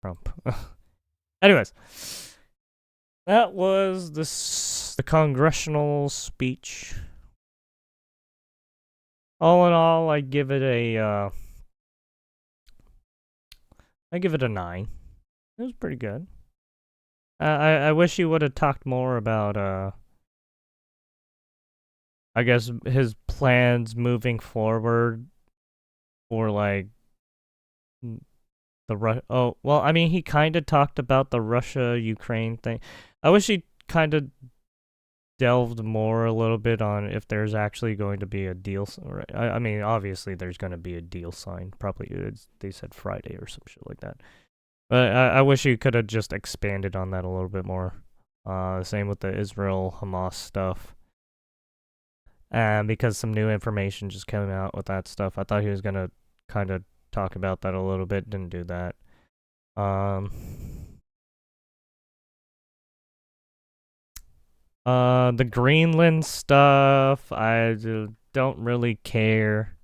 Trump. Anyways, that was the congressional speech. All in all, I give it a 9. It was pretty good. I wish he would have talked more about I guess his plans moving forward for like oh, well, I mean, he kind of talked about the Russia-Ukraine thing. I wish he kind of delved more a little bit on if there's actually going to be a deal. I mean, obviously there's going to be a deal signed. Probably they said Friday or some shit like that. But I wish he could have just expanded on that a little bit more. Same with the Israel-Hamas stuff. And because some new information just came out with that stuff, I thought he was going to kind of talk about that a little bit. Didn't do that. The Greenland stuff, I don't really care.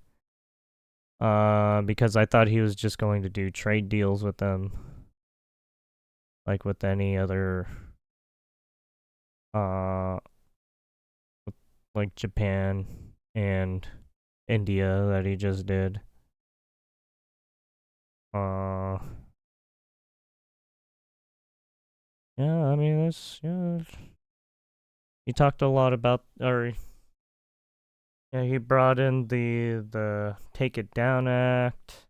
Because I thought he was just going to do trade deals with them. Like with any other, like Japan and India that he just did. Yeah, I mean, he talked a lot about, or yeah, he brought in the Take It Down Act.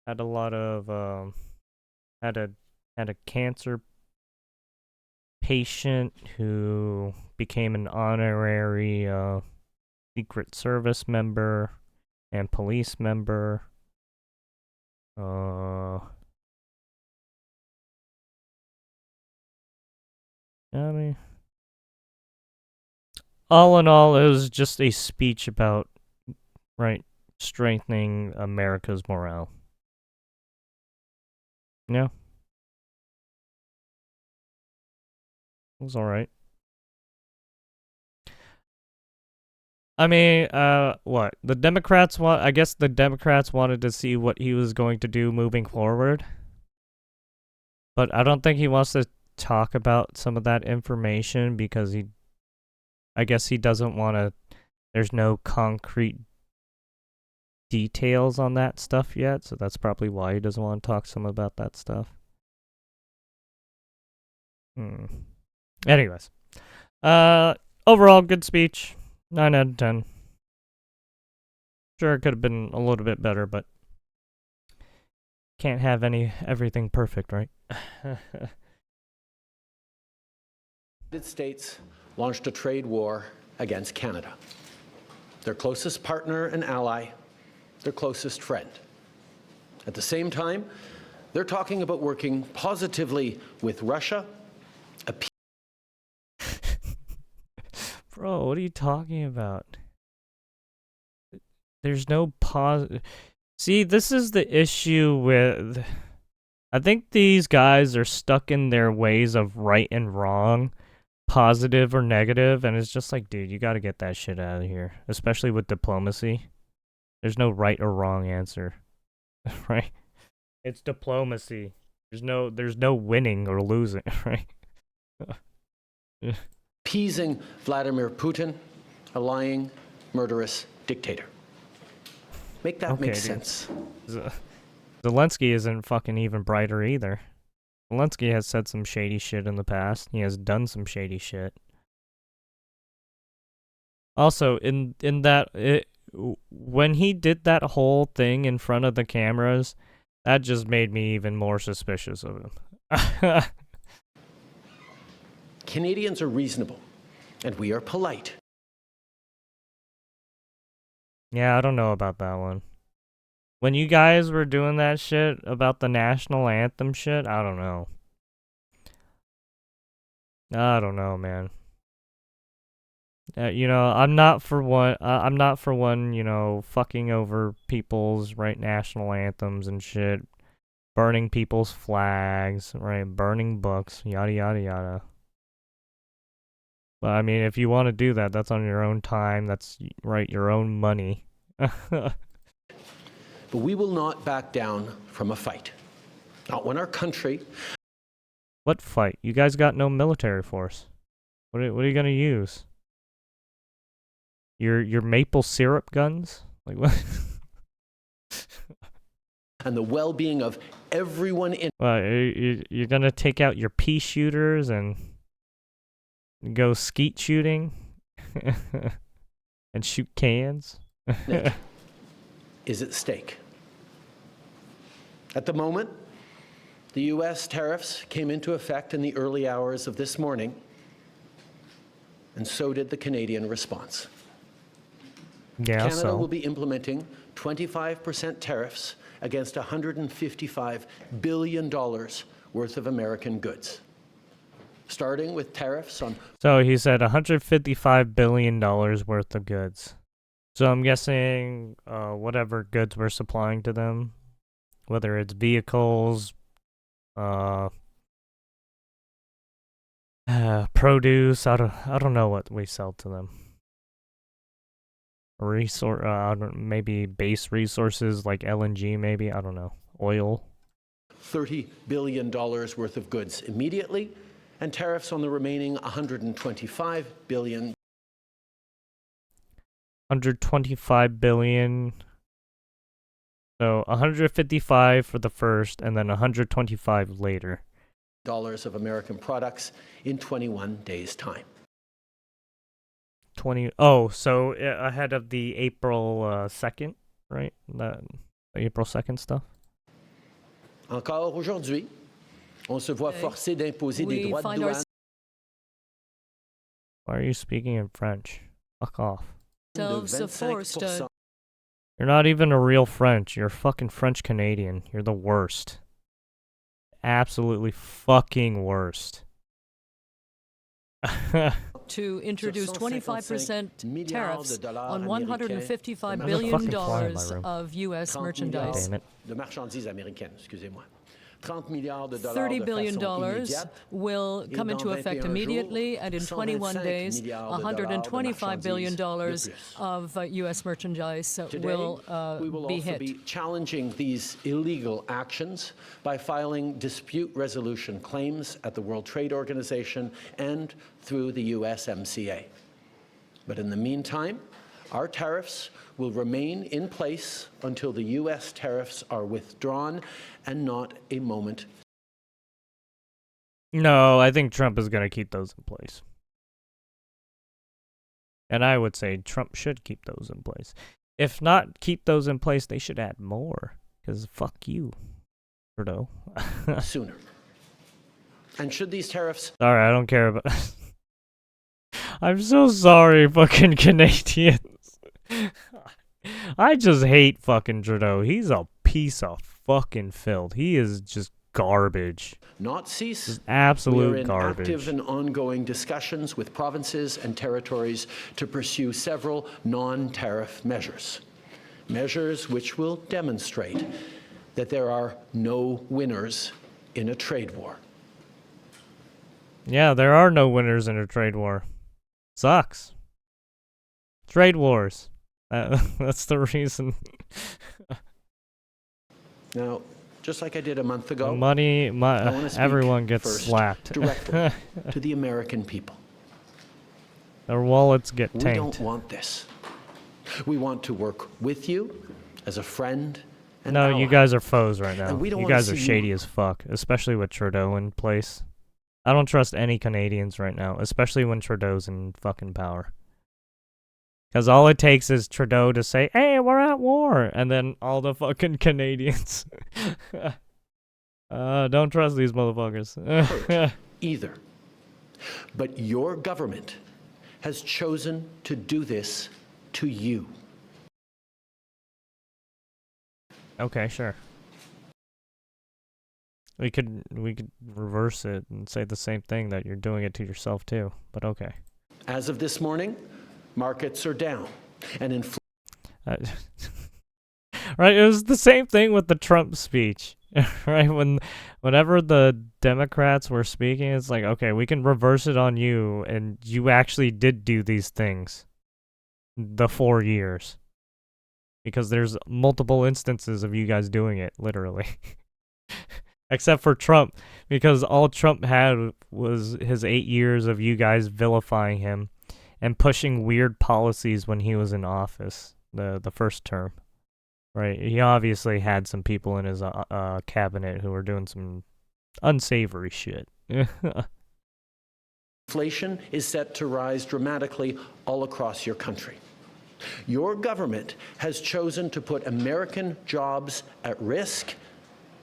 Had a lot of had a cancer patient who became an honorary Secret Service member and police member. I mean, all in all, it was just a speech about, right, strengthening America's morale. Yeah. It was alright. I mean, what? The Democrats I guess the Democrats wanted to see what he was going to do moving forward. But I don't think he wants to talk about some of that information because I guess he doesn't want to, there's no concrete details on that stuff yet, so that's probably why he doesn't want to talk some about that stuff. Anyways, overall good speech. 9 out of 10. Sure, it could have been a little bit better, but can't have everything perfect, right? United States launched a trade war against Canada, their closest partner and ally, their closest friend. At the same time, they're talking about working positively with Russia. Bro, what are you talking about? There's no See, this is the issue with, I think these guys are stuck in their ways of right and wrong, positive or negative, and it's just like, dude, you gotta get that shit out of here, especially with diplomacy. There's no right or wrong answer, right? It's diplomacy. There's no winning or losing, right? Appeasing Vladimir Putin, a lying, murderous dictator. Make that make sense. Zelensky isn't fucking even brighter either. Zelensky has said some shady shit in the past. He has done some shady shit. Also, in that, when he did that whole thing in front of the cameras, that just made me even more suspicious of him. Canadians are reasonable, and we are polite. Yeah, I don't know about that one. When you guys were doing that shit about the national anthem shit, I don't know. I don't know, man. You know, I'm not for one, you know, fucking over people's national anthems and shit, burning people's flags, right, burning books, yada yada yada. But I mean, if you want to do that, that's on your own time. That's right, your own money. But we will not back down from a fight. Not when our country... What fight? You guys got no military force. What are you gonna use? Your maple syrup guns? Like what? and the well-being of everyone in... Well, you're gonna take out your pea shooters and go skeet shooting and shoot cans? is at stake. At the moment, the U.S. tariffs came into effect in the early hours of this morning, and so did the Canadian response. Yeah, Canada will be implementing 25% tariffs against $155 billion worth of American goods, starting with tariffs on... So he said $155 billion worth of goods. So I'm guessing whatever goods we're supplying to them, whether it's vehicles, produce, I don't know what we sell to them. Maybe base resources like LNG, maybe, I don't know, oil. $30 billion worth of goods immediately, and tariffs on the remaining $125 billion. $125 billion. So 155 for the first, and then 125 later. Dollars of American products in 21 days' time. So ahead of the April 2nd, right? The April 2nd stuff. Encore aujourd'hui, on se voit forcé d'imposer des droits de douane. Why are you speaking in French? Fuck off. You're You're not even a real French. You're fucking French Canadian. You're the worst. Absolutely fucking worst. To introduce 25% tariffs on $155 billion of U.S. merchandise. Damn it. De marchandises américaines, excusez-moi. $30 billion will come into effect immediately, and in 21 days, $125 billion of U.S. merchandise will we will be also hit. be challenging these illegal actions by filing dispute resolution claims at the World Trade Organization and through the USMCA. But in the meantime, our tariffs will remain in place until the U.S. tariffs are withdrawn, and not a moment. No, I think Trump is going to keep those in place. And I would say Trump should keep those in place. If not keep those in place, they should add more. Because fuck you, Trudeau. Sooner. And should these tariffs... Sorry, I don't care about... I'm so sorry, fucking Canadians. I just hate fucking Trudeau. He's a piece of fucking filth. He is just garbage. Not cease. Just absolute we are in garbage. Active and ongoing discussions with provinces and territories to pursue several non-tariff measures. Measures which will demonstrate that there are no winners in a trade war. Yeah, there are no winners in a trade war. Sucks. Trade wars. That's the reason. Now, just like I did a month ago, Everyone gets first slapped. directly to the American people. Their wallets get We tanked. don't want this. We want to work with you as a friend and No, ally. you guys are foes right now. And we don't You wanna guys are see shady as fuck, especially with Trudeau in place. I don't trust any Canadians right now, especially when Trudeau's in fucking power. Because all it takes is Trudeau to say, hey, we're at war, and then all the fucking Canadians. Don't trust these motherfuckers. Either. But your government has chosen to do this to you. Okay, sure. We could reverse it and say the same thing, that you're doing it to yourself too, but okay. As of this morning, markets are down, and Right, it was the same thing with the Trump speech, right? Whenever the Democrats were speaking, it's like, okay, we can reverse it on you, and you actually did do these things the 4 years. because there's multiple instances of you guys doing it, literally. Except for Trump, because all Trump had was his 8 years of you guys vilifying him and pushing weird policies when he was in office, the first term. Right? He obviously had some people in his cabinet who were doing some unsavory shit. Inflation is set to rise dramatically all across your country. Your government has chosen to put American jobs at risk.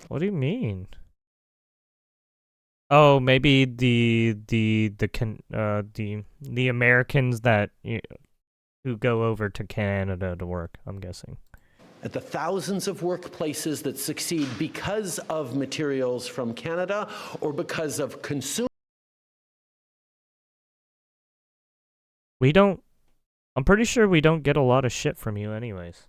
What do you mean? Oh, maybe the Americans that who go over to Canada to work, I'm guessing. At the thousands of workplaces that succeed because of materials from Canada or because of consumer. I'm pretty sure we don't get a lot of shit from you anyways.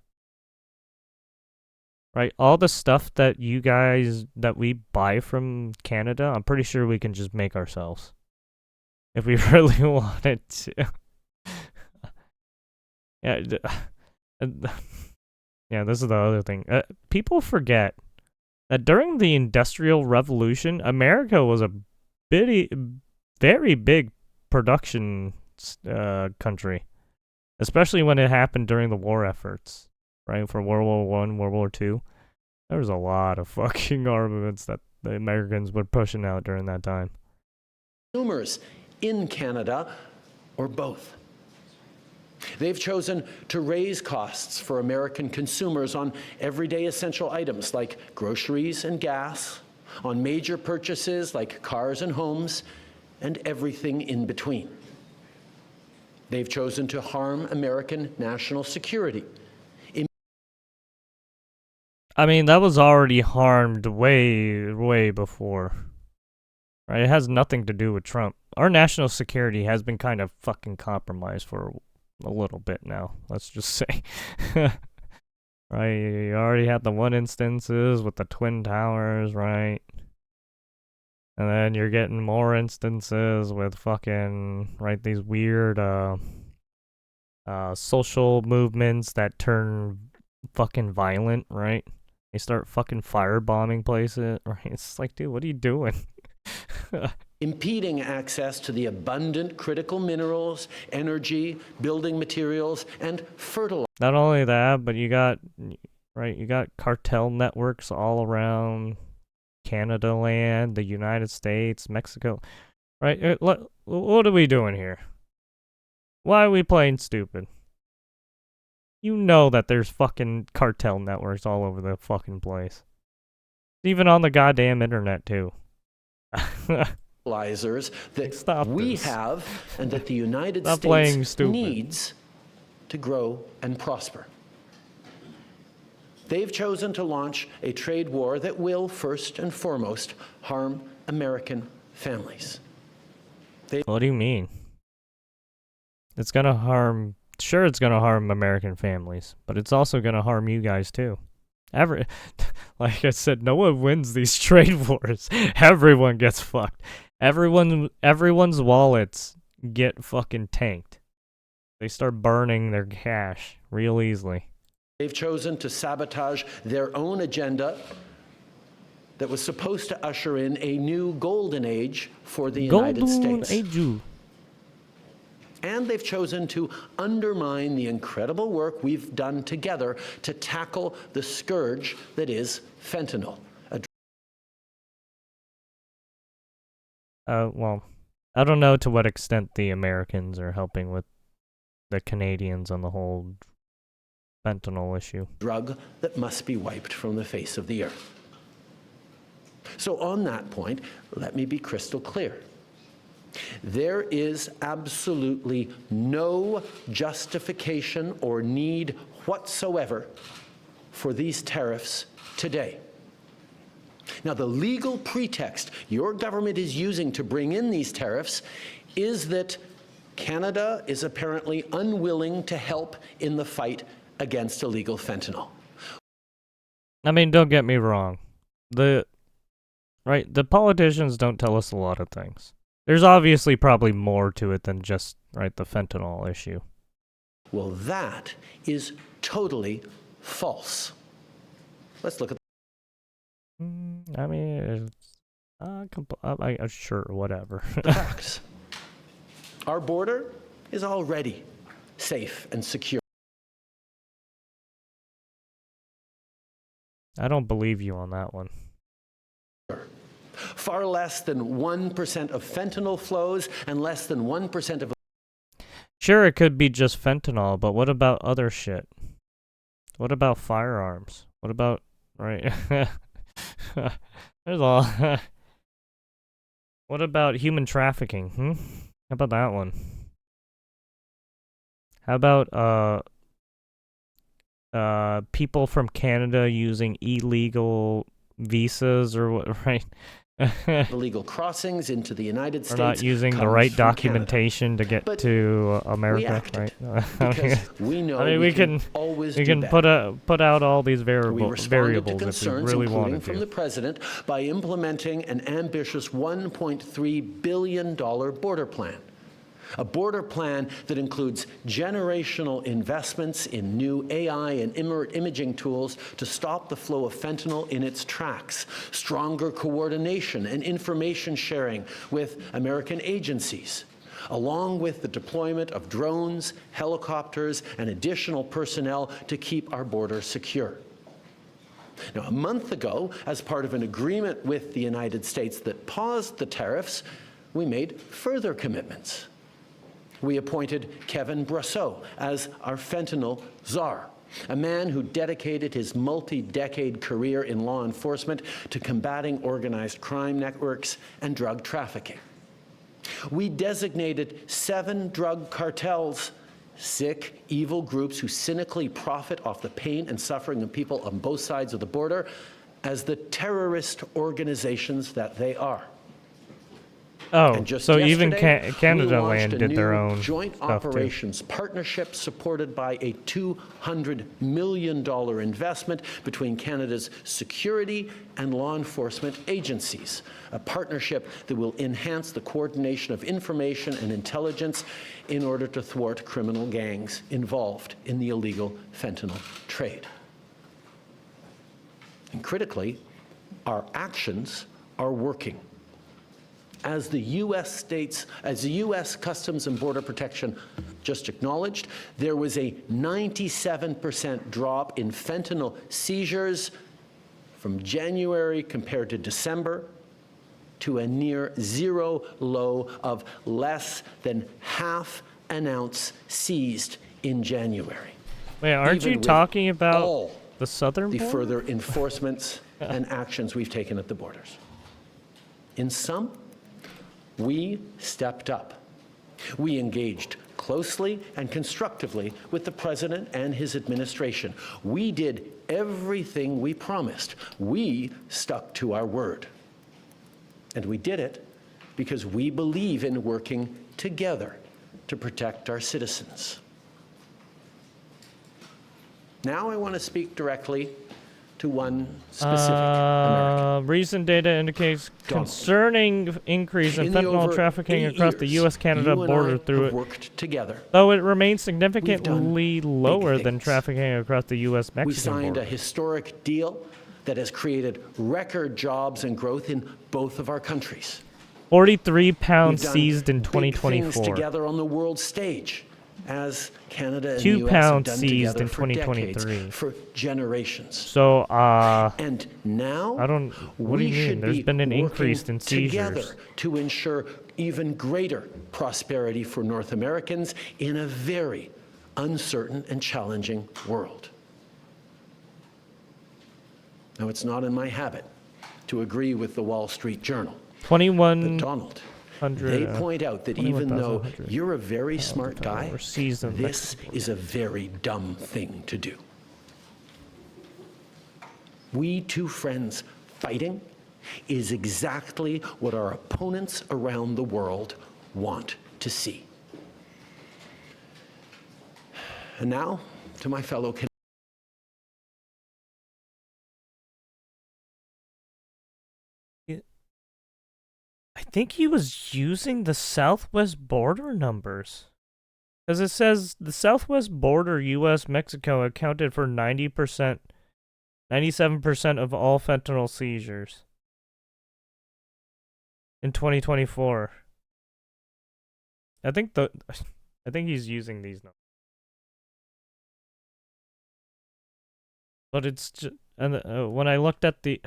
Right? All the stuff that we buy from Canada, I'm pretty sure we can just make ourselves. If we really wanted to. Yeah. Yeah, this is the other thing. People forget that during the Industrial Revolution, America was a very big production country, especially when it happened during the war efforts, right? For World War I, World War II, there was a lot of fucking armaments that the Americans were pushing out during that time. Consumers in Canada, or both. They've chosen to raise costs for American consumers on everyday essential items like groceries and gas, on major purchases like cars and homes, and everything in between. They've chosen to harm American national security. I mean, that was already harmed way before. Right? It has nothing to do with Trump. Our national security has been kind of fucking compromised for a little bit now, let's just say. Right? You already had the one instances with the Twin Towers, right? And then you're getting more instances with fucking, right, these weird social movements that turn fucking violent, right? They start fucking firebombing places, right? It's like, dude, what are you doing? Impeding access to the abundant critical minerals, energy, building materials, and fertilizer. Not only that, but you got cartel networks all around Canada land, the United States, Mexico, right? What are we doing here? Why are we playing stupid? You know that there's fucking cartel networks all over the fucking place. Even on the goddamn internet, too. That we have and that the United Stop States needs to grow and prosper. They've chosen to launch a trade war that will, first and foremost, harm American families. What do you mean? It's gonna harm... Sure, it's gonna harm American families, but it's also gonna harm you guys, too. Like I said, no one wins these trade wars. Everyone gets fucked. Everyone's wallets get fucking tanked. They start burning their cash real easily. They've chosen to sabotage their own agenda that was supposed to usher in a new golden age for the United States. And they've chosen to undermine the incredible work we've done together to tackle the scourge that is fentanyl. Well, I don't know to what extent the Americans are helping with the Canadians on the whole fentanyl issue. Drug that must be wiped from the face of the earth. So on that point, let me be crystal clear. There is absolutely no justification or need whatsoever for these tariffs today. Now, the legal pretext your government is using to bring in these tariffs is that Canada is apparently unwilling to help in the fight against illegal fentanyl. I mean, don't get me wrong. The politicians don't tell us a lot of things. There's obviously probably more to it than just, the fentanyl issue. Well, that is totally false. Let's look at I mean, sure, whatever. the facts. Our border is already safe and secure. I don't believe you on that one. Far less than 1% of fentanyl flows and less than 1% of... Sure, it could be just fentanyl, but what about other shit? What about firearms? What about... Right. There's all... What about human trafficking? How about that one? How about, people from Canada using illegal visas or what, right? illegal crossings into the United States. We're not using the right documentation to get to America, right? Because we know we can always do better. put out all these We responded to variables if we concerns, really including wanted from to. the president, by implementing an ambitious $1.3 billion border plan. A border plan that includes generational investments in new AI and imaging tools to stop the flow of fentanyl in its tracks, stronger coordination and information sharing with American agencies, along with the deployment of drones, helicopters, and additional personnel to keep our border secure. Now, a month ago, as part of an agreement with the United States that paused the tariffs, we made further commitments. We appointed Kevin Brasseau as our fentanyl czar, a man who dedicated his multi-decade career in law enforcement to combating organized crime networks and drug trafficking. We designated 7 drug cartels, sick, evil groups who cynically profit off the pain and suffering of people on both sides of the border, as the terrorist organizations that they are. Oh, so even Canada Land did their own joint operations partnership supported by a $200 million investment between Canada's security and law enforcement agencies, a partnership that will enhance the coordination of information and intelligence in order to thwart criminal gangs involved in the illegal fentanyl trade. And critically, our actions are working. As the U.S. Customs and Border Protection just acknowledged, there was a 97% drop in fentanyl seizures from January compared to December, to a near zero low of less than half an ounce seized in January. Wait, aren't you talking about the southern border? The further enforcements and actions we've taken at the borders. In sum, we stepped up. We engaged closely and constructively with the president and his administration. We did everything we promised. We stuck to our word. And we did it because we believe in working together to protect our citizens. Now I want to speak directly to one specific American. Recent data indicates concerning increase in fentanyl trafficking across the U.S.-Canada border through it, worked together. Though it remains significantly lower than trafficking across the U.S.-Mexican border. We signed a historic deal that has created record jobs and growth in both of our countries. 43 pounds seized in 2024. Big things together on the world stage, as Canada and 2 the US pounds have done seized in together for 2023. decades, for generations. So, and now, I don't. What do you mean? There's been an increase in seizures together to ensure even greater prosperity for North Americans in a very uncertain and challenging world. Now, it's not in my habit to agree with the Wall Street Journal. 21. But Donald, they point out that even though you're a very smart guy, this is a very dumb thing to do. We two friends fighting is exactly what our opponents around the world want to see. And now, to my fellow Canadians. I think he was using the southwest border numbers. Because it says the southwest border, U.S.-Mexico, accounted for 97% of all fentanyl seizures in 2024. I think he's using these numbers. But it's just, and when I looked at the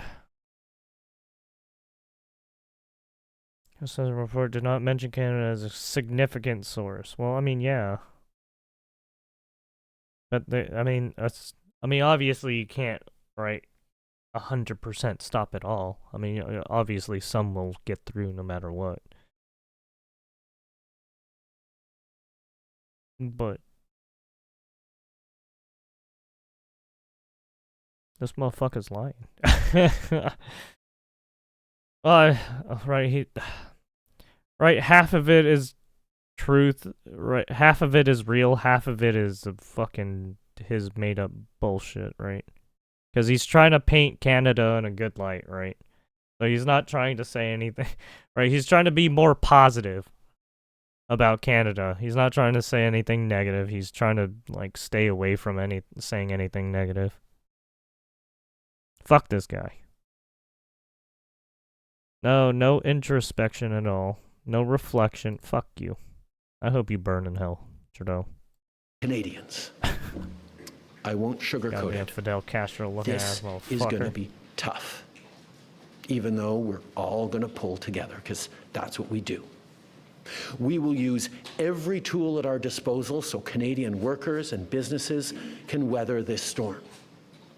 the report did not mention Canada as a significant source. Well, I mean, yeah. But obviously you can't, right, 100% stop it all. I mean, obviously some will get through no matter what. But this motherfucker's lying. Right, half of it is truth, right? Half of it is real, half of it is fucking his made up bullshit, right? Because he's trying to paint Canada in a good light, right? So he's not trying to say anything, right? He's trying to be more positive about Canada. He's not trying to say anything negative. He's trying to, like, stay away from saying anything negative. Fuck this guy. No introspection at all. No reflection. Fuck you. I hope you burn in hell, Trudeau. Canadians. I won't sugarcoat it. Fidel Castro looking this ass is going to be tough, even though we're all going to pull together, because that's what we do. We will use every tool at our disposal so Canadian workers and businesses can weather this storm.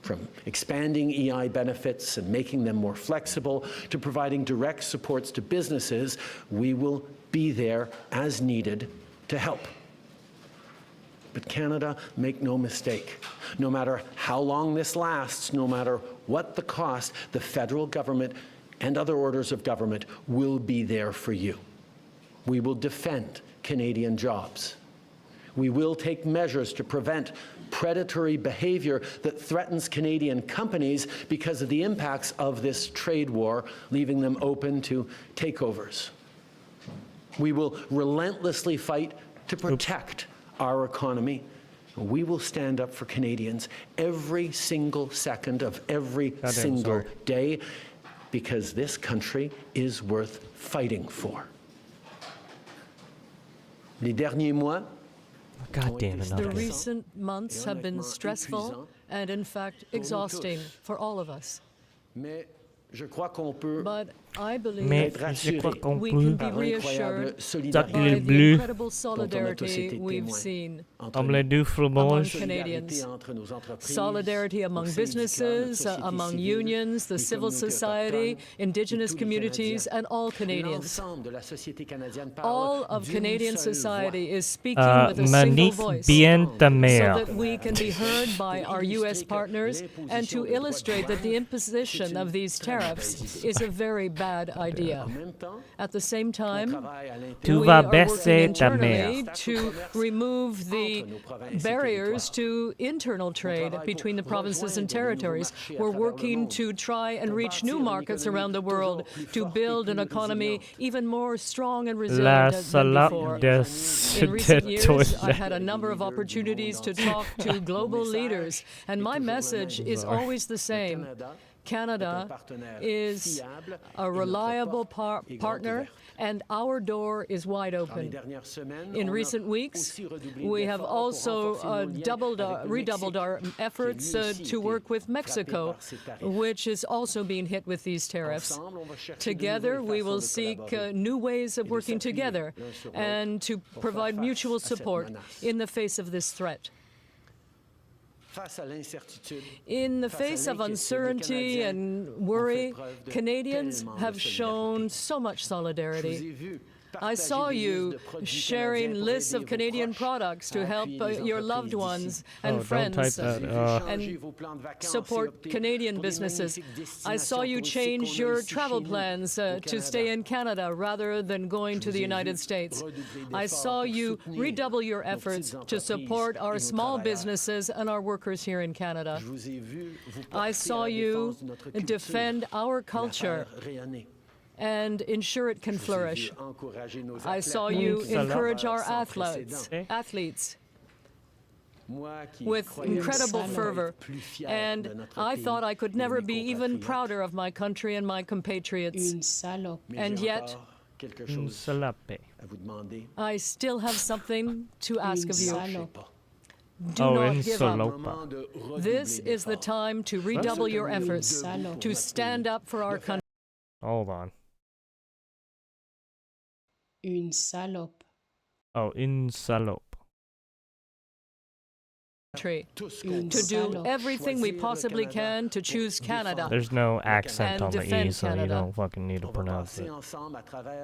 From expanding EI benefits and making them more flexible to providing direct supports to businesses, we will be there as needed to help. But Canada, make no mistake, no matter how long this lasts, no matter what the cost, the federal government and other orders of government will be there for you. We will defend Canadian jobs. We will take measures to prevent predatory behavior that threatens Canadian companies because of the impacts of this trade war, leaving them open to takeovers. We will relentlessly fight to protect our economy. We will stand up for Canadians every single second of every single day, because this country is worth fighting for. Les derniers mois, God damn it. the recent months have been stressful and, in fact, exhausting for all of us. But I believe we can be reassured by the incredible solidarity we've seen among Canadians. Solidarity among businesses, among unions, the civil society, Indigenous communities, and all Canadians. All of Canadian society is speaking with a single voice so that we can be heard by our U.S. partners and to illustrate that the imposition of these tariffs is a very bad idea. At the same time, we are working internally to remove the barriers to internal trade between the provinces and territories. We're working to try and reach new markets around the world to build an economy even more strong and resilient than before. In recent years, I've had a number of opportunities to talk to global leaders, and my message is always the same. Canada is a reliable partner, and our door is wide open. In recent weeks, we have also redoubled our efforts to work with Mexico, which is also being hit with these tariffs. Together, we will seek new ways of working together and to provide mutual support in the face of this threat. In the face of uncertainty and worry, Canadians have shown so much solidarity. I saw you sharing lists of Canadian products to help your loved ones and friends and support Canadian businesses. I saw you change your travel plans to stay in Canada rather than going to the United States. I saw you redouble your efforts to support our small businesses and our workers here in Canada. I saw you defend our culture and ensure it can flourish. I saw you encourage our athletes with incredible fervor, and I thought I could never be even prouder of my country and my compatriots. And yet, I still have something to ask of you. Do not give up. This is the time to redouble your efforts, to stand up for our country. Hold on. Une salope. Oh, une salope. To do everything we possibly can to choose Canada. There's no accent and on the E, defend so Canada. you don't fucking need to pronounce it.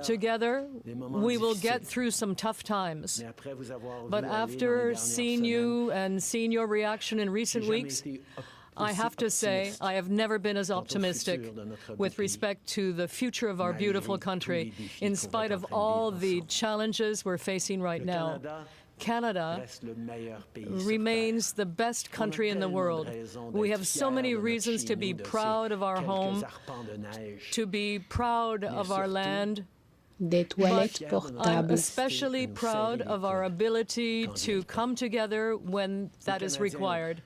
Together, we will get through some tough times. But after seeing you and seeing your reaction in recent weeks, I have to say I have never been as optimistic with respect to the future of our beautiful country, in spite of all the challenges we're facing right now. Canada remains the best country in the world. We have so many reasons to be proud of our home, to be proud of our land, but I'm especially proud of our ability to come together when that is required.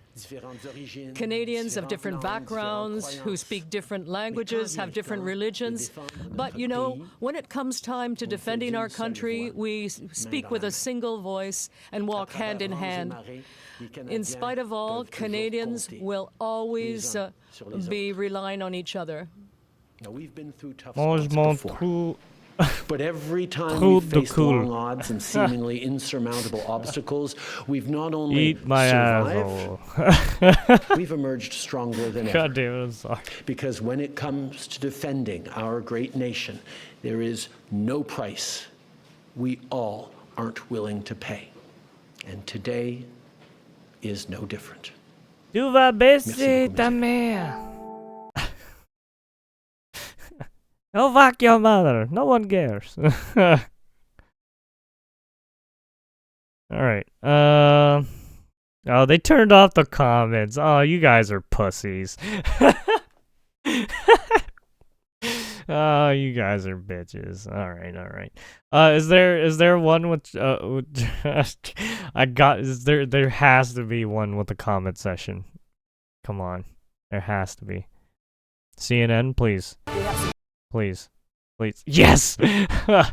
Canadians of different backgrounds, who speak different languages, have different religions. But, you know, when it comes time to defending our country, we speak with a single voice and walk hand in hand. In spite of all, Canadians will always be relying on each other. We've been through tough spots before. But every time we've faced long odds and seemingly insurmountable obstacles, we've not only survived, we've emerged stronger than ever. God damn it, I'm sorry. Because when it comes to defending our great nation, there is no price we all aren't willing to pay. And today is no different. Tu vas baisser ta mère. Go fuck your mother. No one cares. Alright. Oh, they turned off the comments. Oh, you guys are pussies. Oh, you guys are bitches. Alright, alright. Is there one with there has to be one with a comment session. Come on. There has to be. CNN, please. Please. Please. Yes! I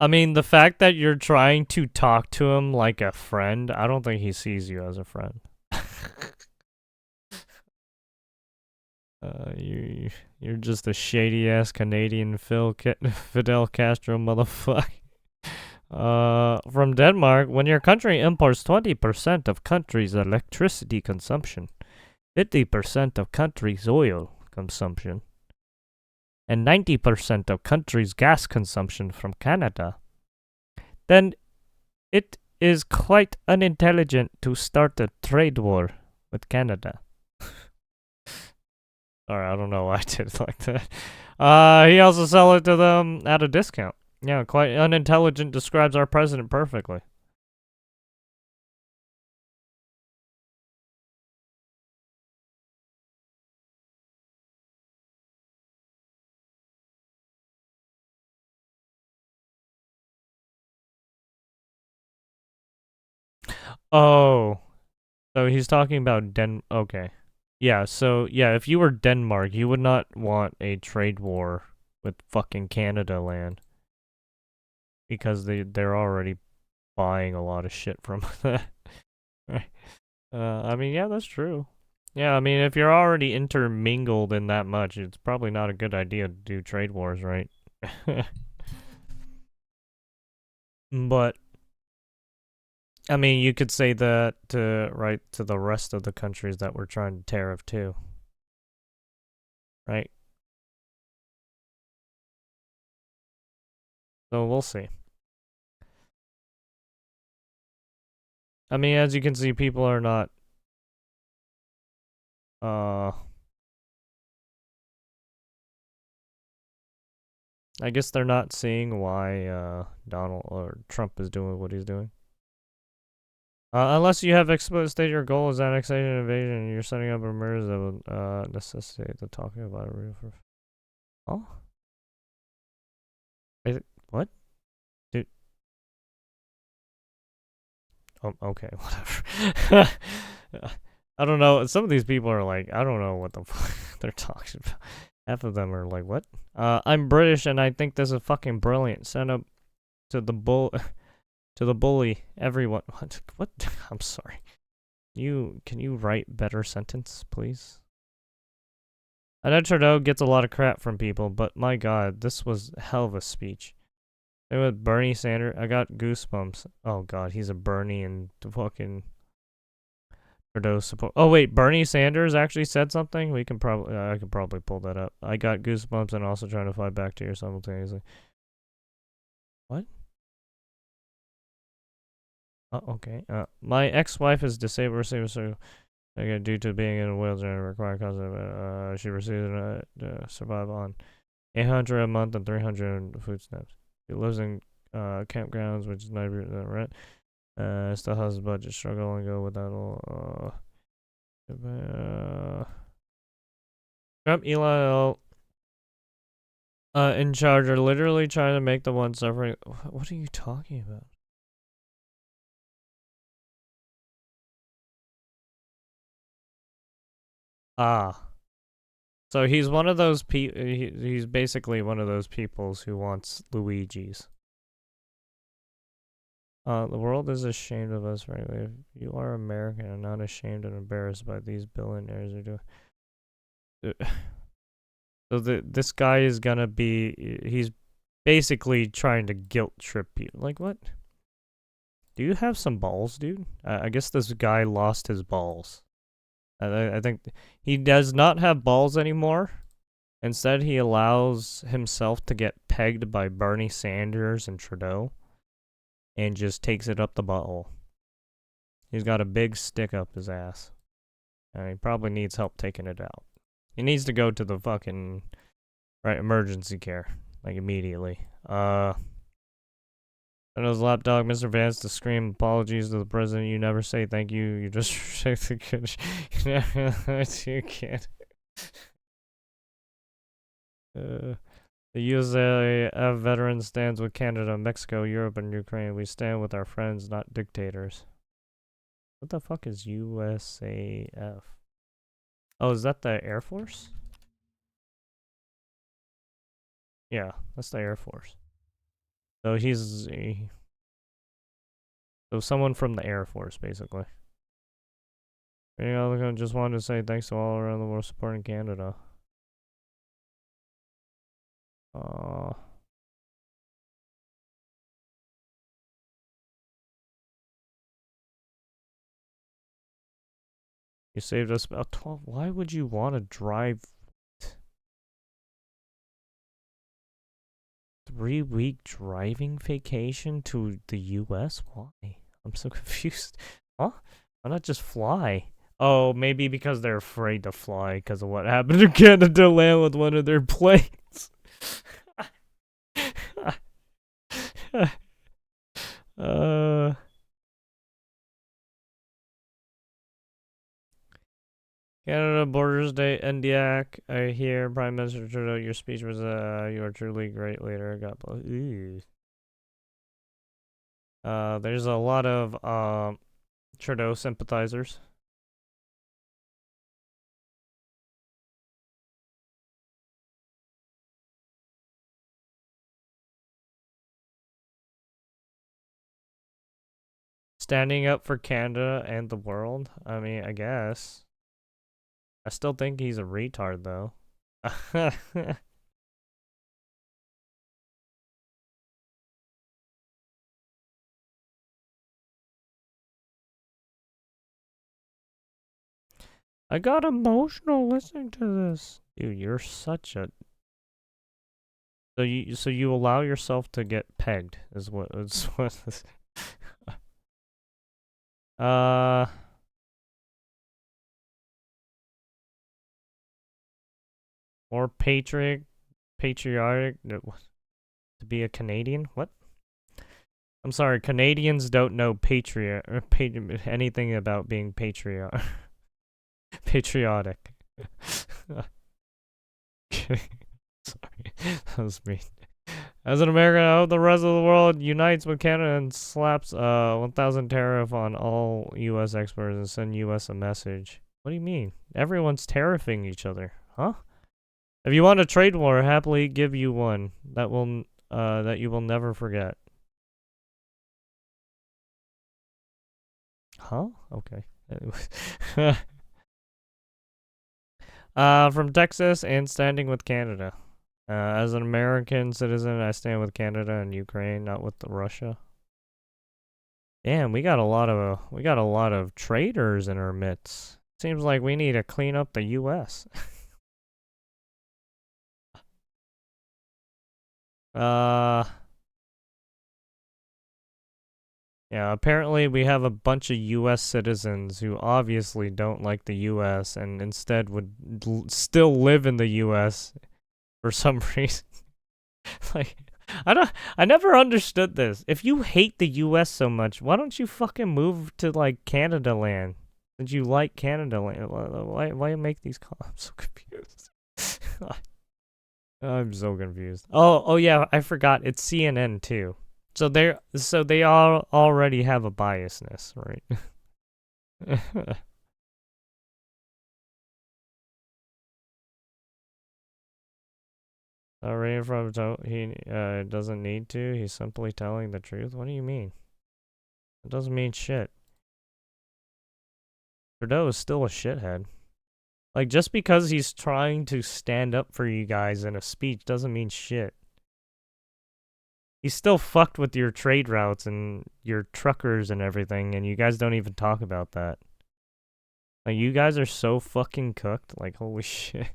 mean, the fact that you're trying to talk to him like a friend, I don't think he sees you as a friend. You're just a shady-ass Canadian Fidel Castro motherfucker. From Denmark, when your country imports 20% of country's electricity consumption, 50% of country's oil consumption, and 90% of country's gas consumption from Canada, then it is quite unintelligent to start a trade war with Canada. Alright, I don't know why I did it like that. He also sell it to them at a discount. Yeah, quite unintelligent describes our president perfectly. Oh. So he's talking about okay. Yeah, so yeah, if you were Denmark, you would not want a trade war with fucking Canada land. Because they're already buying a lot of shit from that. Right. I mean, yeah, that's true. Yeah, I mean, if you're already intermingled in that much, it's probably not a good idea to do trade wars, right? But I mean, you could say that to the rest of the countries that we're trying to tariff too. Right? So we'll see. I mean, as you can see, people are not I guess they're not seeing why Donald or Trump is doing what he's doing. Unless you have explicit state your goal is annexation and invasion, and you're setting up a merge that would necessitate the talking about a real. Oh, what? Dude. Oh, okay, whatever. I don't know. Some of these people are like, I don't know what the fuck they're talking about. Half of them are like, what? I'm British and I think this is fucking brilliant. Send up to the to the bully, everyone. What? I'm sorry. Can you write better sentence, please? I know Trudeau gets a lot of crap from people, but my god, this was a hell of a speech. And with Bernie Sanders, I got goosebumps. Oh god, he's a Bernie and fucking Trudeau support. Oh wait, Bernie Sanders actually said something. We can probably, I can probably pull that up. I got goosebumps and also trying to fight back to you simultaneously. What? Oh, okay. My ex-wife is disabled receiver, so due to being in a wheelchair and require cause she receives survive on 800 a month and 300 food stamps. She lives in campgrounds, which is 90% rent. Still has a budget struggle and go without all. Trump, Eli, in charge are literally trying to make the one suffering. What are you talking about? Ah. So he's one of those he's basically one of those peoples who wants Luigi's. The world is ashamed of us, frankly. If you are American and not ashamed and embarrassed by these billionaires who do. So this guy is gonna be, he's basically trying to guilt trip you. Like, what? Do you have some balls, dude? I guess this guy lost his balls. I think he does not have balls anymore. Instead, he allows himself to get pegged by Bernie Sanders and Trudeau and just takes it up the butthole. He's got a big stick up his ass. And he probably needs help taking it out. He needs to go to the fucking emergency care, like immediately. And his lapdog, Mr. Vance, to scream apologies to the president. You never say thank you. You just shake the good. You can't. The USA veteran stands with Canada, Mexico, Europe, and Ukraine. We stand with our friends, not dictators. What the fuck is USAF? Oh, is that the Air Force? Yeah, that's the Air Force. So so someone from the Air Force, basically. You know, I just wanted to say thanks to all around the world supporting Canada. You saved us about 12. Why would you want to drive 3-week driving vacation to the US? Why? I'm so confused. Huh? Why not just fly? Oh, maybe because they're afraid to fly because of what happened to Canada land with one of their planes. Canada Borders Day, NDAC. I hear Prime Minister Trudeau, your speech was, you are truly a great leader. God bless. There's a lot of, Trudeau sympathizers. Standing up for Canada and the world. I mean, I guess. I still think he's a retard, though. I got emotional listening to this. Dude, you're such a... So you allow yourself to get pegged, is what... Is what this... More patriotic... To be a Canadian? What? I'm sorry, Canadians don't know anything about being patriotic. Sorry, that was mean. As an American, I hope the rest of the world unites with Canada and slaps 1,000 tariff on all U.S. exports and send U.S. a message. What do you mean? Everyone's tariffing each other, huh? If you want a trade war, I happily give you one that you will never forget. Huh? Okay. From Texas and standing with Canada. As an American citizen, I stand with Canada and Ukraine, not with Russia. Damn, we got a lot of traitors in our midst. Seems like we need to clean up the U.S. Yeah, apparently we have a bunch of U.S. citizens who obviously don't like the U.S. and instead would still live in the U.S. for some reason. Like, I never understood this. If you hate the U.S. so much, why don't you fucking move to, like, Canada land? Since you like Canada land, why make these calls? I'm so confused. I'm so confused. Oh yeah, I forgot. It's CNN too. So they all already have a biasness, right? Reading from he doesn't need to. He's simply telling the truth. What do you mean? It doesn't mean shit. Trudeau is still a shithead. Like, just because he's trying to stand up for you guys in a speech doesn't mean shit. He's still fucked with your trade routes and your truckers and everything, and you guys don't even talk about that. Like, you guys are so fucking cooked. Like, holy shit.